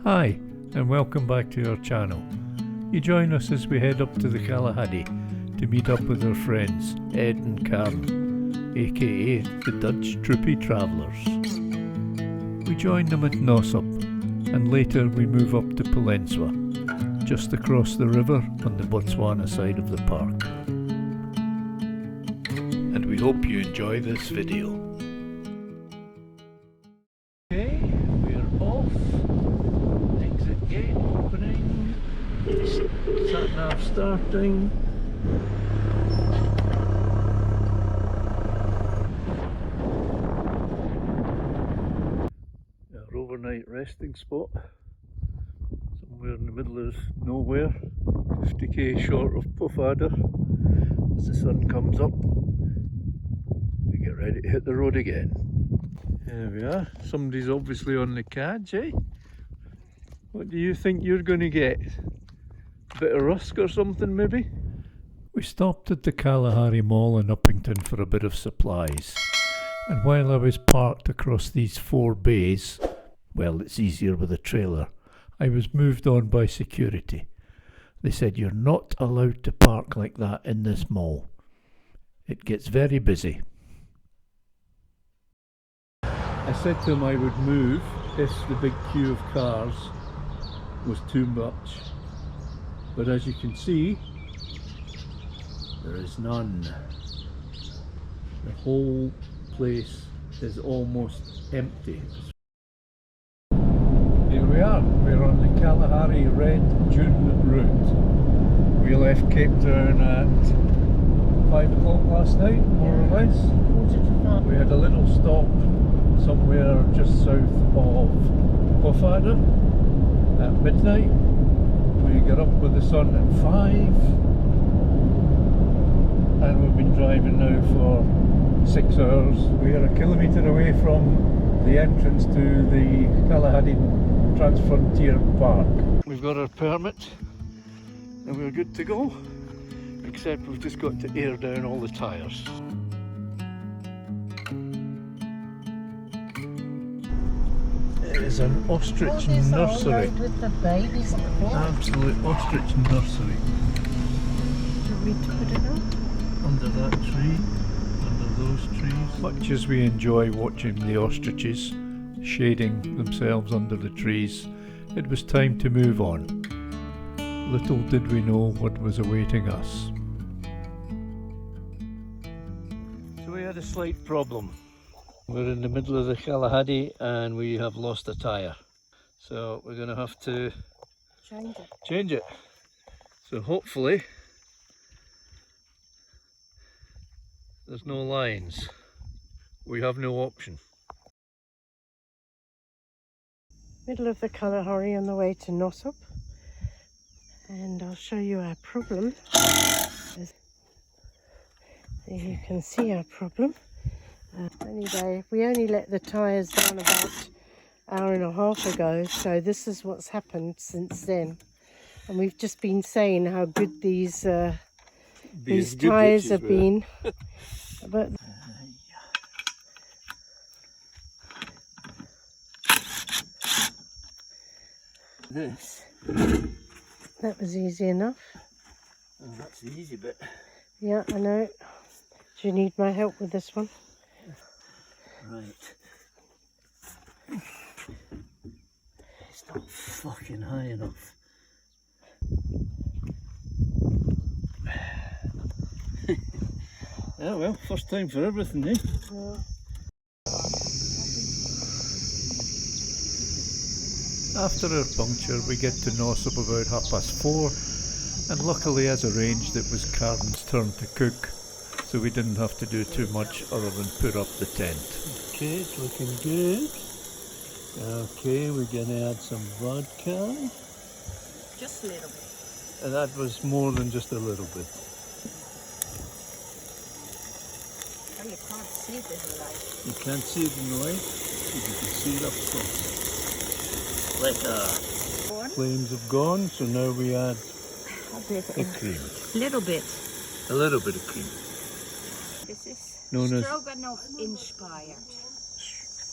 Hi, and welcome back to our channel. You join us as we head up to the Kgalagadi to meet up with our friends Ed and Karin, aka the Dutch Troopy Travellers. We join them at Nossob, and later we move up to Polentswa, just across the river on the Botswana side of the park. And we hope you enjoy this video. Okay, we're off. Exit gate opening. Sat nav starting. Our overnight resting spot. Somewhere in the middle of nowhere. 50k short of Pofadder. As the sun comes up, we get ready to hit the road again. There we are. Somebody's obviously on the cadge, eh? What do you think you're going to get? A bit of rusk or something, maybe? We stopped at the Kalahari Mall in Uppington for a bit of supplies. And while I was parked across these 4 bays, well, it's easier with a trailer, I was moved on by security. They said you're not allowed to park like that in this mall. It gets very busy. I said to them I would move if the big queue of cars was too much, but as you can see, there is none. The whole place is almost empty. Here we are, we're on the Kalahari Red Dune route. We left Cape Town at 5 o'clock last night, more or less. We had a little stop somewhere just south of Pofadder at midnight. We got up with the sun at 5 and we've been driving now for 6 hours. We are a kilometre away from the entrance to the Kgalagadi Transfrontier Park. We've got our permit and we're good to go, except we've just got to air down all the tyres. It is an ostrich nursery. With the babies, Absolute ostrich nursery. Do we put it up? Under that tree, under those trees. Much as we enjoy watching the ostriches shading themselves under the trees, it was time to move on. Little did we know what was awaiting us. So we had a slight problem. We're in the middle of the Kgalagadi and we have lost a tyre. So we're going to have to change it. So hopefully there's no lines. We have no option. Middle of the Kalahari on the way to Nossob, and I'll show you our problem. There you can see our problem. Anyway, we only let the tyres down about an hour and a half ago, so this is what's happened since then. And we've just been saying how good these tyres have been. But this, that was easy enough. oh, that's the easy bit. Yeah, I know. Do you need my help with this one? Right. It's not fucking high enough. Oh well, first time for everything, eh? Yeah. After our puncture, we get to Nossob about 4:30, and luckily, as arranged, it was Karin's turn to cook, so we didn't have to do too much other than put up the tent. Okay, it's looking good. Okay, we're going to add some vodka. Just a little bit. And that was more than just a little bit. Oh, you can't see it in the light. You can't see it in the light, but you can see it up close. Flames have gone, so now we add the cream. Little bit. A little bit of cream. This is Known as stroganoff inspired.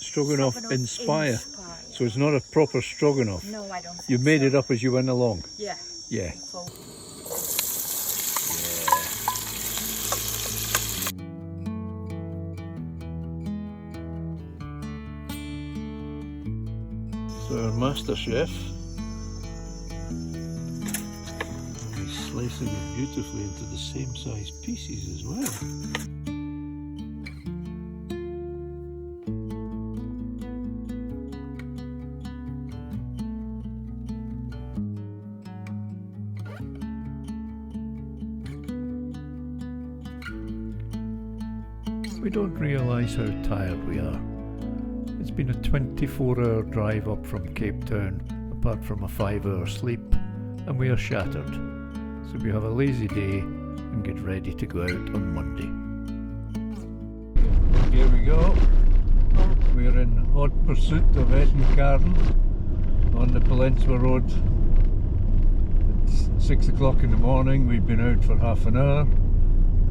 Stroganoff Inspire. So it's not a proper stroganoff. No, I don't think You made so. it up as you went along. Yeah. Yeah. So, So our master chef is slicing it beautifully into the same size pieces as well. We don't realise how tired we are. It's been a 24-hour drive up from Cape Town, apart from a 5-hour sleep, and we are shattered. So we have a lazy day and get ready to go out on Monday. Here we go. We're in hot pursuit of Ed Karin on the Polentswa road. It's 6 o'clock in the morning. We've been out for half an hour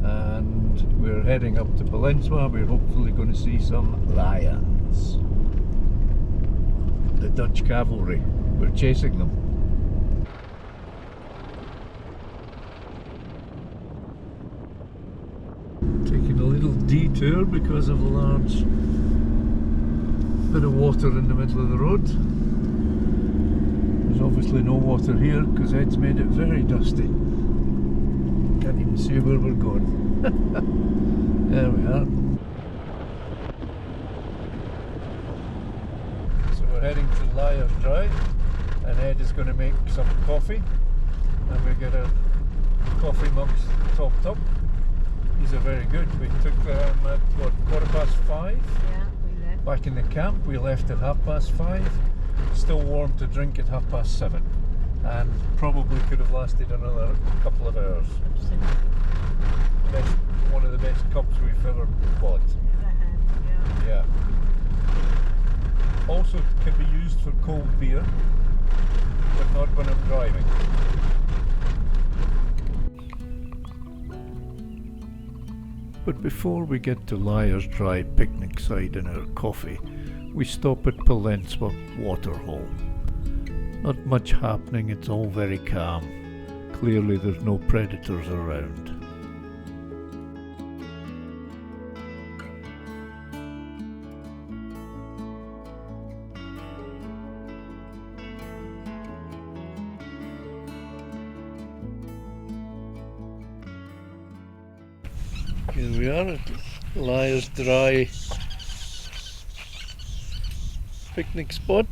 and we're heading up to Polentswa. We're hopefully going to see some lions. The Dutch cavalry. We're chasing them. Taking a little detour because of a large bit of water in the middle of the road. There's obviously no water here because Ed's made it very dusty. Can't even see where we're going. There we are. So we're heading to Liars Drive and Ed is going to make some coffee and we get our coffee mugs topped up. These are very good. We took them at what, 5:15? yeah, we left. Back in the camp. We left at 5:30. Still warm to drink at 7:30. And probably could have lasted another couple of hours. Best, one of the best cups we've ever bought. Yeah. Yeah. Also can be used for cold beer, but not when I'm driving. But before we get to Liars Drive picnic site and our coffee, we stop at Polentswa Waterhole. Not much happening, it's all very calm. Clearly there's no predators around. Here we are at Liars Dry picnic spot.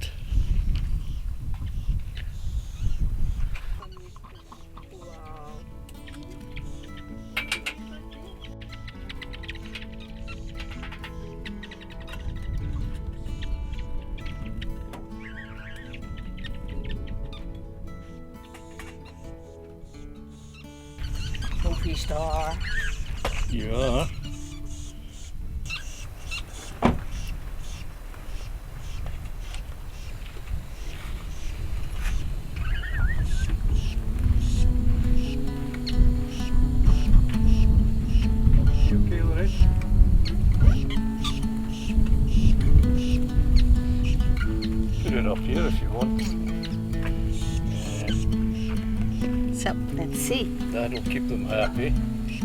Movie star. Yeah. You okay, Lorraine? Put it up here if you want. So, let's see. That'll keep them happy.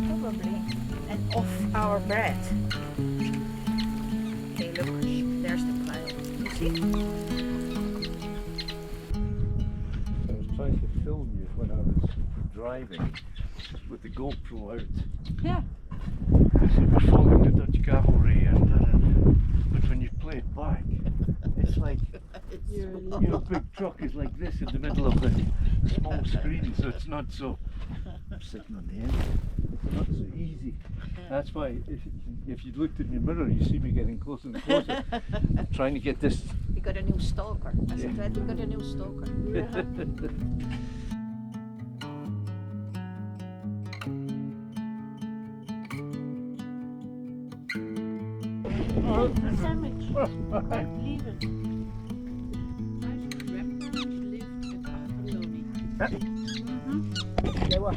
Probably. And off our bread. Okay, look. There's the pile. You see? I was trying to film you when I was driving with the GoPro out. Yeah. So we're following the Dutch cavalry but when you play it back, it's like your big truck is like this in the middle of the small screen, so it's not so, I'm sitting on the end, it's not so easy. That's why if you looked in your mirror you see me getting closer and closer, trying to get this. We got a new stalker. I said, Yeah. right, we got a new stalker. Sandwich. Leave it. They were.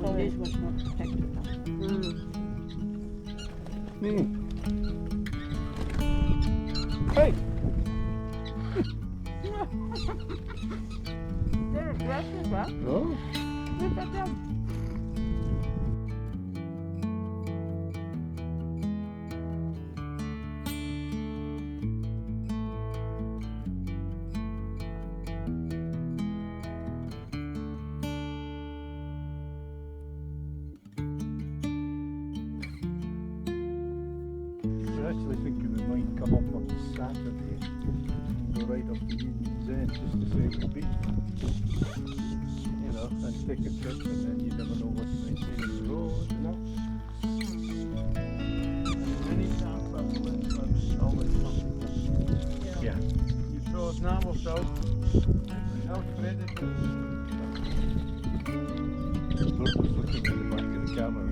Oh, This was not protected enough. Mm. They're aggressive, huh? Oh, Look at them. we're actually thinking we might come up on Saturday and go right up to Union's End just to say goodbye. You know, and take a trip, and then you never know what you might see on the road, you know. Any chance that Polentswa's always something. Yeah. You throw a narrow south, no predators. The bird was looking at the back of the camera.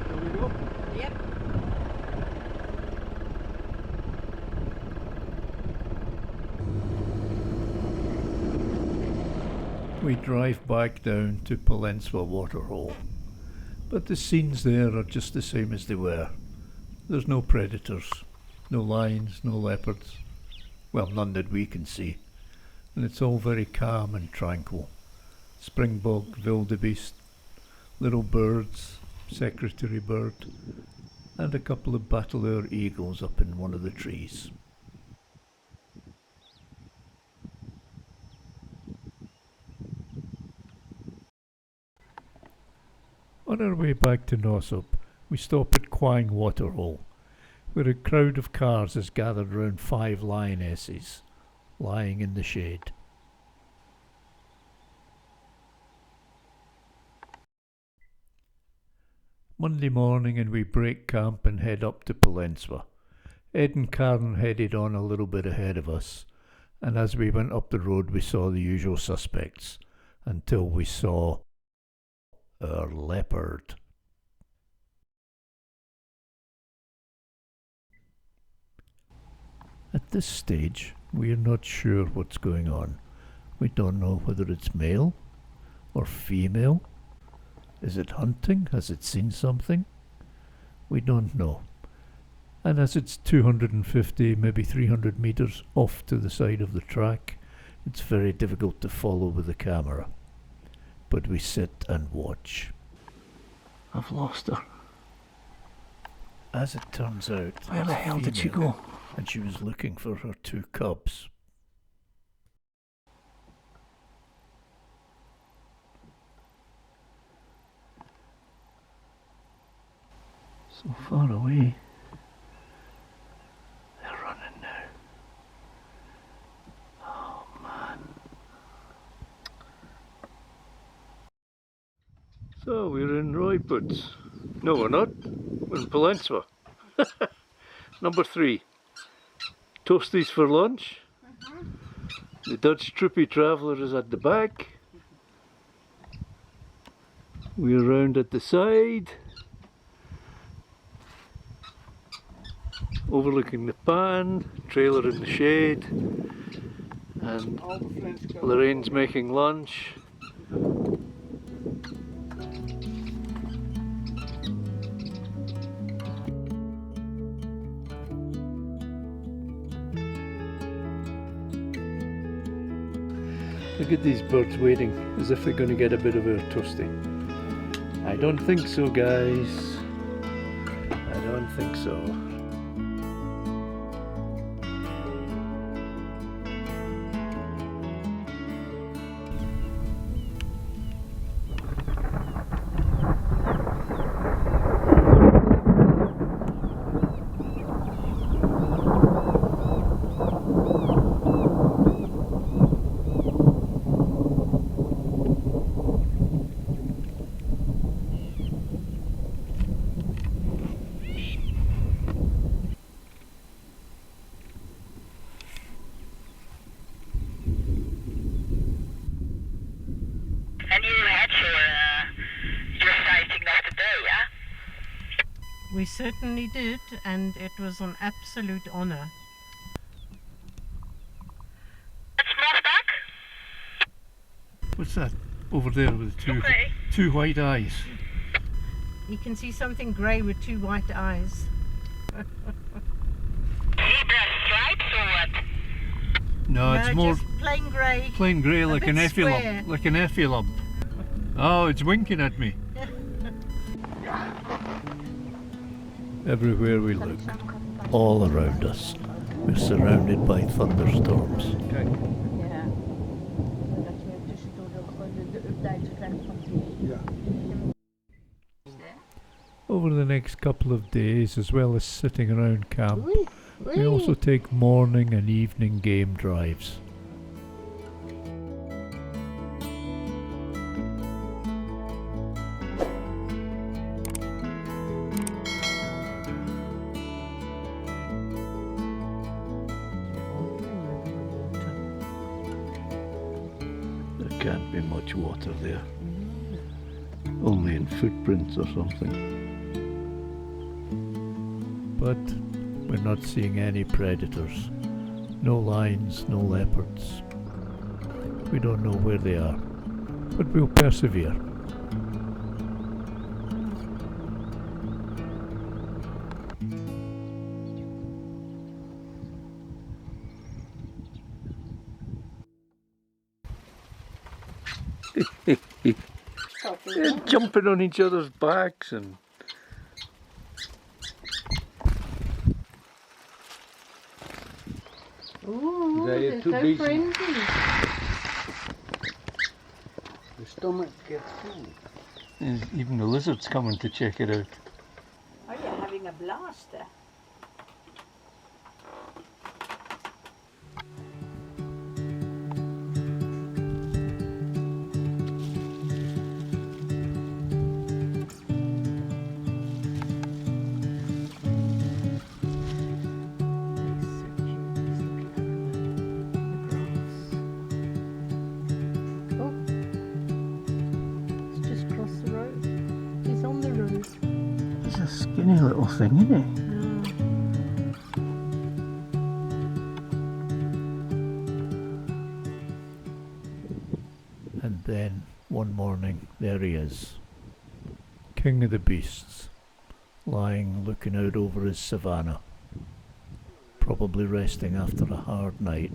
Here we go. Yep. We drive back down to Polentswa waterhole, but the scenes there are just the same as they were. There's no predators, no lions, no leopards, well, none that we can see, and it's all very calm and tranquil. Springbok, wildebeest, little birds, secretary bird, and a couple of battleoor eagles up in one of the trees. On our way back to Nossob, we stop at Quang Waterhole, where a crowd of cars has gathered round 5 lionesses, lying in the shade. Monday morning, and we break camp and head up to Polentswa. Ed and Karin headed on a little bit ahead of us, and as we went up the road we saw the usual suspects, until we saw a leopard. At this stage, we are not sure what's going on. We don't know whether it's male or female. Is it hunting? Has it seen something? We don't know. And as it's 250, maybe 300 meters off to the side of the track, it's very difficult to follow with the camera. But we sit and watch. I've lost her. As it turns out, where the hell did she go? And she was looking for her 2 cubs. So far away. They're running now. Oh man. So we're in Royputs. No, we're not. We're in Polentswa. Number 3. Toasties for lunch. The Dutch Troopy Travellers is at the back. We're round at the side, overlooking the pan, trailer in the shade, and Lorraine's making lunch. Look at these birds waiting, as if they're going to get a bit of a toasty. I don't think so, guys. I don't think so. We certainly did, and it was an absolute honor. What's that? Over there with the two white eyes. You can see something grey with 2 white eyes. No, it's more just plain grey. plain grey, a like bit an square. effilub. Like an effilub. Oh, it's winking at me. Everywhere we look, all around us, we're surrounded by thunderstorms. Ja. Dat je tussendoor gewoon de update krijgt van die. Ja. Over the next couple of days, as well as sitting around camp, Oei, we also oei. take morning and evening game drives. There can't be much water there. Only in footprints or something. But we're not seeing any predators. No lions, no leopards. We don't know where they are, but we'll persevere. They're jumping on each other's backs and Ooh, They're they're too so busy. friendly. The stomach gets full. even the lizards coming to check it out. Oh, you're having a blast there. He's a skinny little thing, isn't he? And then, one morning, there he is. King of the beasts, lying looking out over his savannah. Probably resting after a hard night.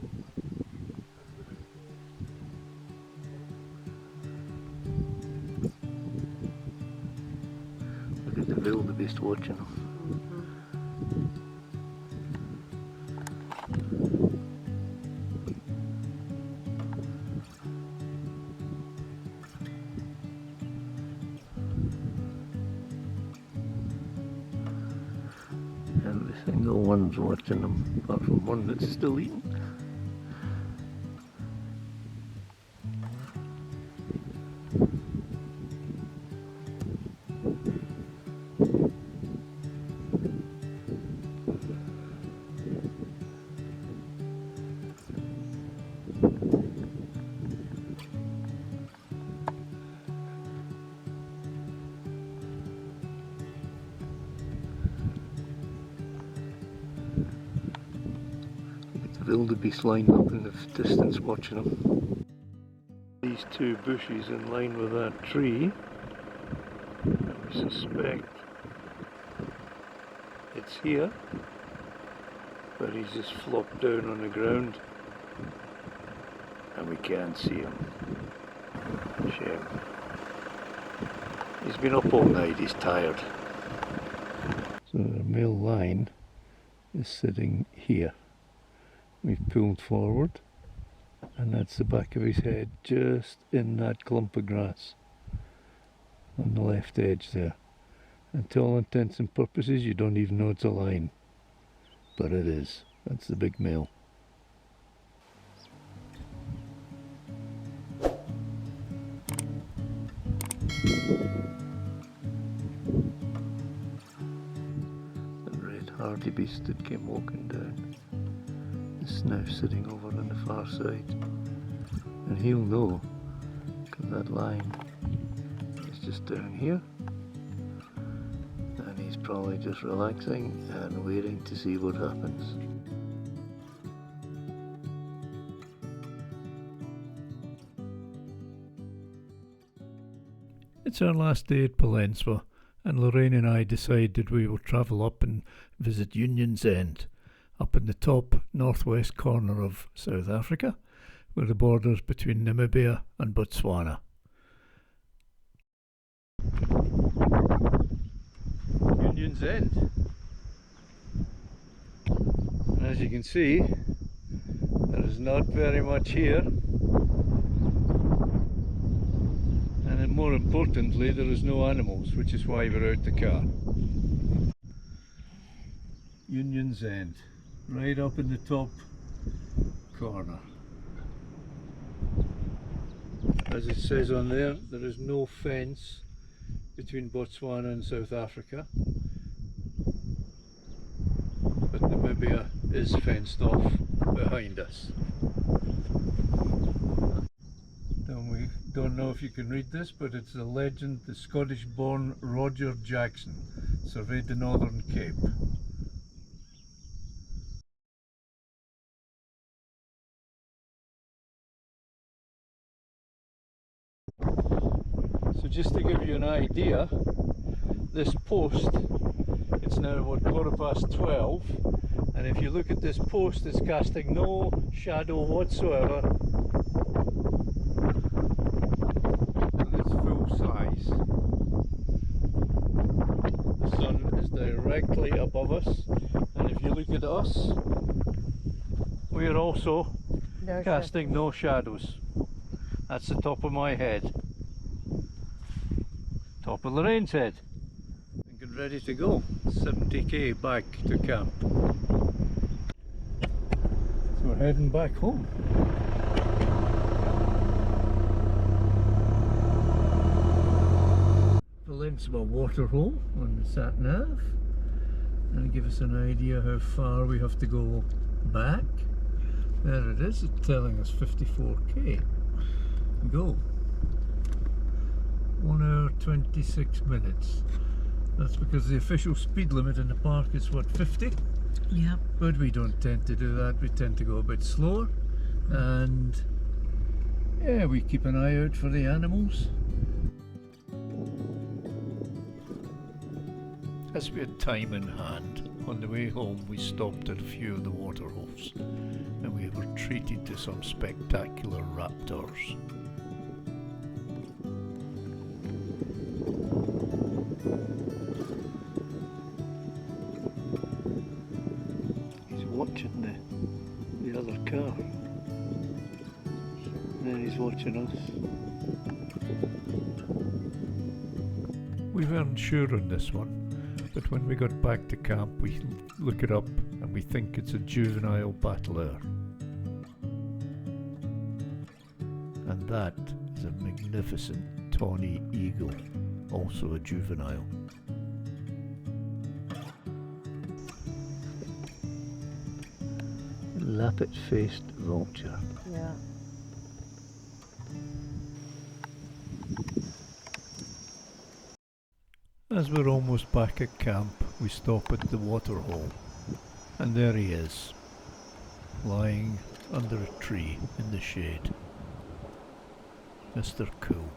Look at the wildebeest watching him. Every single one's watching him, apart from one that's still eating. Wildebeest lined up in the distance watching them. These two bushes in line with that tree, I suspect it's here, but he's just flopped down on the ground and we can't see him. Shame. He's been up all night, he's tired. So the male lion is sitting here. We've pulled forward, and that's the back of his head, just in that clump of grass on the left edge there. And to all intents and purposes, you don't even know it's a lion, but it is. That's the big male. The red hartebeest that came walking down is now sitting over on the far side, and he'll know because that line is just down here, and he's probably just relaxing and waiting to see what happens. It's our last day at Polentswa, and Lorraine and I decided we will travel up and visit Union's End, up in the top northwest corner of South Africa, where the borders between Namibia and Botswana. Union's End. And as you can see, there is not very much here. And more importantly, there is no animals, which is why we're out the car. Union's End, right up in the top corner. As it says on there, there is no fence between Botswana and South Africa, but Namibia is fenced off behind us. And we don't know if you can read this, but it's a legend. The Scottish-born Roger Jackson surveyed the Northern Cape. So just to give you an idea, this post, it's now about 12:15, and if you look at this post, it's casting no shadow whatsoever, and it's full size. The sun is directly above us, and if you look at us, we are also casting no shadows. That's the top of my head. Top of Lorraine's head. And get ready to go. 70k back to camp. So we're heading back home. Polentswa waterhole on the sat nav, and give us an idea how far we have to go back. There it is, it's telling us 54k. Go. 1 hour 26 minutes. That's because the official speed limit in the park is what, 50? Yeah. But we don't tend to do that, we tend to go a bit slower, and yeah, we keep an eye out for the animals. As we had time in hand, on the way home we stopped at a few of the waterholes, and we were treated to some spectacular raptors. He's watching the other car, and then he's watching us. We weren't sure on this one, but when we got back to camp we look it up and we think it's a juvenile battler. And that is a magnificent tawny eagle, also a juvenile. Lappet-faced vulture. Yeah. As we're almost back at camp, we stop at the waterhole, and there he is, lying under a tree in the shade. Mr. Cool.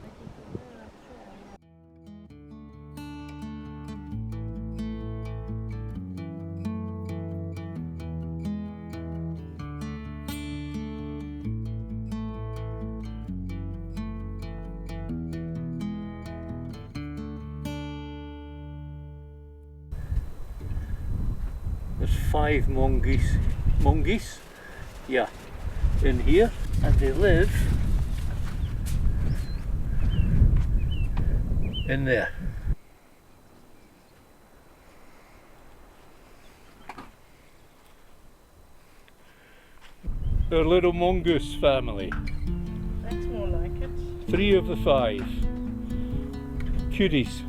There's 5 mongoose, yeah, in here, and they live in there. Our little mongoose family. That's more like it. 3 of the 5. Cuties.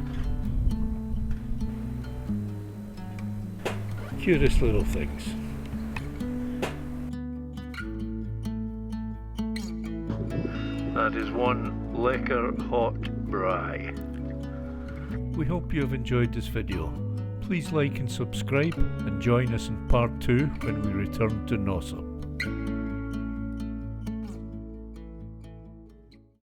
Cutest little things. That is one lekker hot braai. We hope you have enjoyed this video. Please like and subscribe, and join us in part 2 when we return to Nossob.